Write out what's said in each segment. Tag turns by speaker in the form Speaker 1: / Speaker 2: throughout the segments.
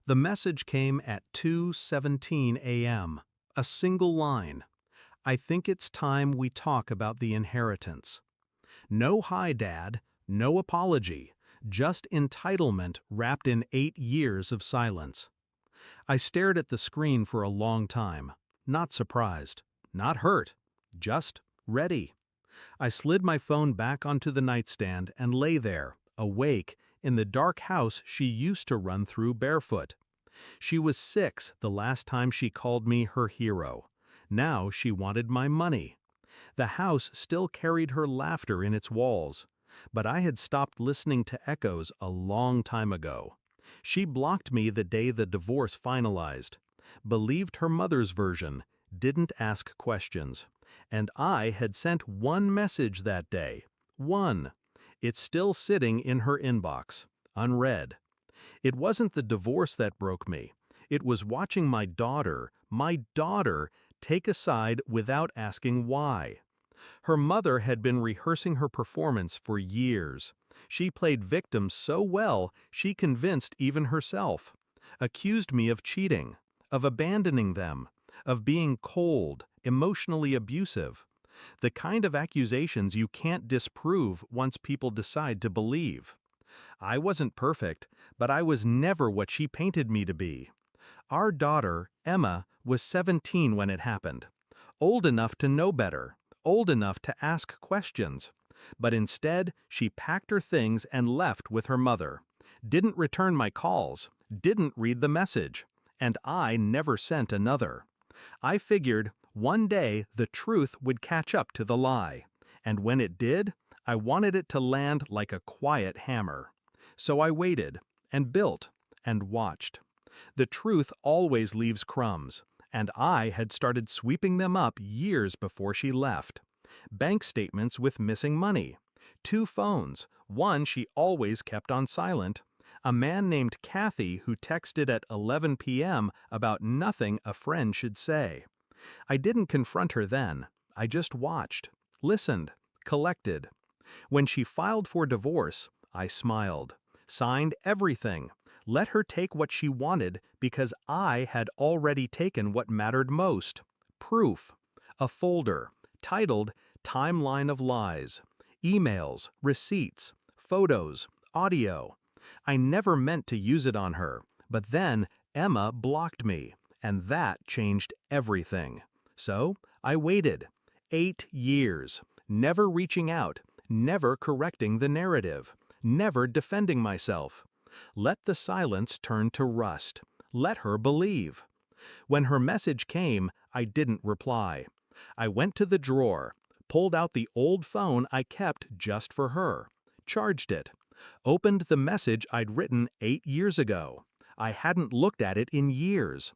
Speaker 1: The message came at 2:17 a.m. A single line. I think it's time we talk about the inheritance. No hi, Dad, no apology, just entitlement wrapped in 8 years of silence. I stared at the screen for a long time, not surprised, not hurt, just ready. I slid my phone back onto the nightstand and lay there, awake, in the dark house she used to run through barefoot. She was 6 the last time she called me her hero. Now she wanted my money. The house still carried her laughter in its walls, but I had stopped listening to echoes a long time ago. She blocked me the day the divorce finalized, believed her mother's version, didn't ask questions. And I had sent one message that day. One. It's still sitting in her inbox, unread. It wasn't the divorce that broke me. It was watching my daughter, take a side without asking why. Her mother had been rehearsing her performance for years. She played victim so well, she convinced even herself. Accused me of cheating, of abandoning them, of being cold, emotionally abusive. The kind of accusations you can't disprove once people decide to believe. I wasn't perfect, but I was never what she painted me to be. Our daughter, Emma, was 17 when it happened. Old enough to know better, old enough to ask questions. But instead, she packed her things and left with her mother. Didn't return my calls, didn't read the message. And I never sent another. I figured one day the truth would catch up to the lie. And when it did, I wanted it to land like a quiet hammer. So I waited, and built, and watched. The truth always leaves crumbs, and I had started sweeping them up years before she left. Bank statements with missing money. 2 phones, one she always kept on silent. A man named Kathy who texted at 11 p.m. about nothing a friend should say. I didn't confront her then. I just watched, listened, collected. When she filed for divorce, I smiled, signed everything, let her take what she wanted because I had already taken what mattered most. Proof. A folder, titled Timeline of Lies. Emails, receipts, photos, audio. I never meant to use it on her, but then Emma blocked me, and that changed everything. So I waited. 8 years, never reaching out, never correcting the narrative, never defending myself. Let the silence turn to rust. Let her believe. When her message came, I didn't reply. I went to the drawer, pulled out the old phone I kept just for her, charged it, opened the message I'd written 8 years ago. I hadn't looked at it in years.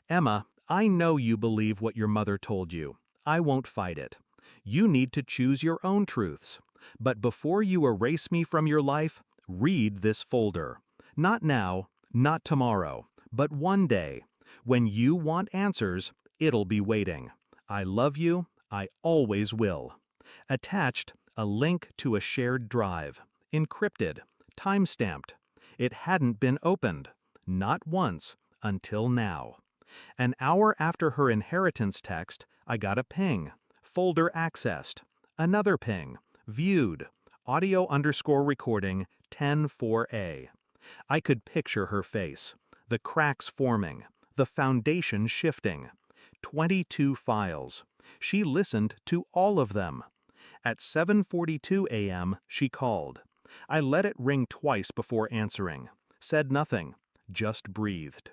Speaker 1: Emma, I know you believe what your mother told you. I won't fight it. You need to choose your own truths. But before you erase me from your life, read this folder. Not now, not tomorrow, but one day. When you want answers, it'll be waiting. I love you. I always will. Attached, a link to a shared drive. Encrypted, time-stamped. It hadn't been opened. Not once, until now. An hour after her inheritance text, I got a ping. Folder accessed. Another ping. Viewed. Audio_recording 10-4A. I could picture her face. The cracks forming. The foundation shifting. 22 files. She listened to all of them. At 7:42 a.m., she called. I let it ring twice before answering. Said nothing. Just breathed.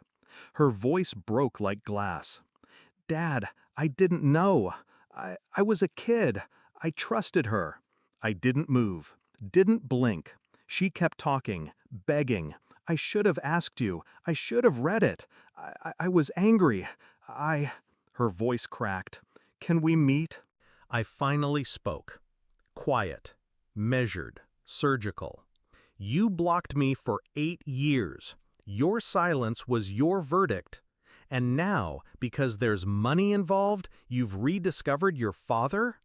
Speaker 1: Her voice broke like glass. Dad, I didn't know. I was a kid. I trusted her. I didn't move. Didn't blink. She kept talking, begging. I should have asked you. I should have read it. I was angry. Her voice cracked. Can we meet? I finally spoke. Quiet, measured, surgical. You blocked me for 8 years. Your silence was your verdict. And now, because there's money involved, you've rediscovered your father?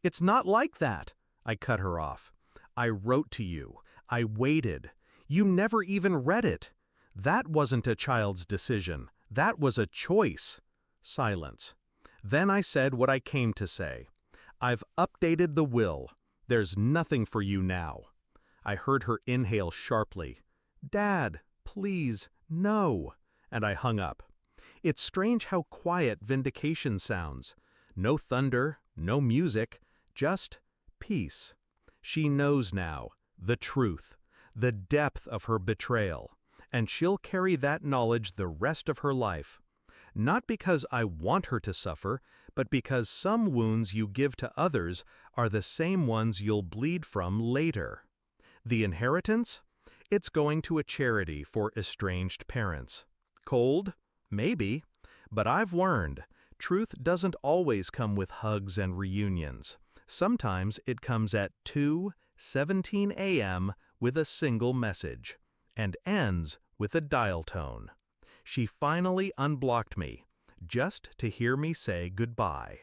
Speaker 1: It's not like that. I cut her off. I wrote to you. I waited. You never even read it. That wasn't a child's decision. That was a choice. Silence. Then I said what I came to say. I've updated the will. There's nothing for you now. I heard her inhale sharply. Dad, please, no. And I hung up. It's strange how quiet vindication sounds. No thunder, no music, just peace. She knows now, the truth, the depth of her betrayal, and she'll carry that knowledge the rest of her life. Not because I want her to suffer, but because some wounds you give to others are the same ones you'll bleed from later. The inheritance? It's going to a charity for estranged parents. Cold? Maybe. But I've learned, truth doesn't always come with hugs and reunions. Sometimes it comes at 2:17 a.m. with a single message, and ends with a dial tone. She finally unblocked me, just to hear me say goodbye.